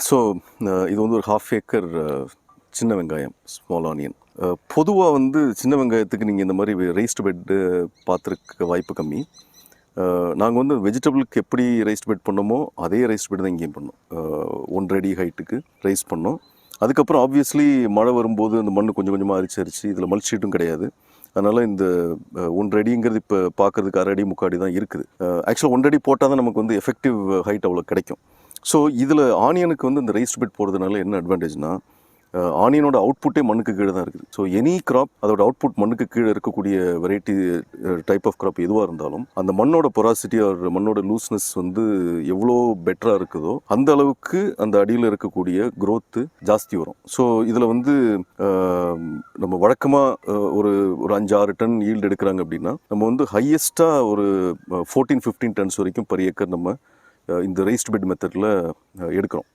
So இது வந்து ஒரு 1/2 ஏக்கர் சின்ன வெங்காயம், ஸ்மால் ஆனியன். பொதுவாக வந்து சின்ன வெங்காயத்துக்கு நீங்கள் இந்த மாதிரி ரைஸ்டு பெட்டு பார்த்துருக்க வாய்ப்பு கம்மி. நாங்கள் வந்து வெஜிடபிளுக்கு எப்படி ரைஸ்டு பெட் பண்ணோமோ அதே ரைஸ்டு பெட் தான் இங்கேயும் பண்ணோம். 1 அடி ஹைட்டுக்கு ரைஸ் பண்ணோம். அதுக்கப்புறம் ஆப்வியஸ்லி மழை வரும்போது அந்த மண் கொஞ்சம் கொஞ்சமாக அரிச்சு இதில் மல்ச்சீட்டும் கிடையாது. அதனால் இந்த 1 அடிங்கிறது இப்போ பார்க்குறதுக்கு 1/2 அடி 3/4 அடி தான் இருக்குது. ஆக்சுவலாக 1 அடி போட்டால் தான் நமக்கு வந்து எஃபெக்டிவ் ஹைட் அவ்வளோ கிடைக்கும். ஸோ இதில் ஆனியனுக்கு வந்து இந்த ரைஸ்டு பெட் போடுறதுனால என்ன அட்வான்டேஜ்னால், ஆனியனோட அவுட்புட்டே மண்ணுக்கு கீழே தான் இருக்குது. ஸோ எனி கிராப் அதோட அவுட்புட் மண்ணுக்கு கீழே இருக்கக்கூடிய வெரைட்டி டைப் ஆஃப் கிராப் எதுவாக இருந்தாலும் அந்த மண்ணோட பொராசிட்டி ஆர் மண்ணோட லூஸ்னஸ் வந்து எவ்வளோ பெட்டராக இருக்குதோ அந்த அளவுக்கு அந்த அடியில் இருக்கக்கூடிய growth ஜாஸ்தி வரும். ஸோ இதில் வந்து நம்ம வழக்கமாக ஒரு 5-6 டன் ஈல்டு எடுக்கிறாங்க அப்படின்னா நம்ம வந்து ஹையஸ்ட்டாக ஒரு 14-15 டன்ஸ் வரைக்கும் per ஏக்கர் நம்ம இந்த ரைஸ்டு பெட் மெத்தடில் எடுக்கிறோம்.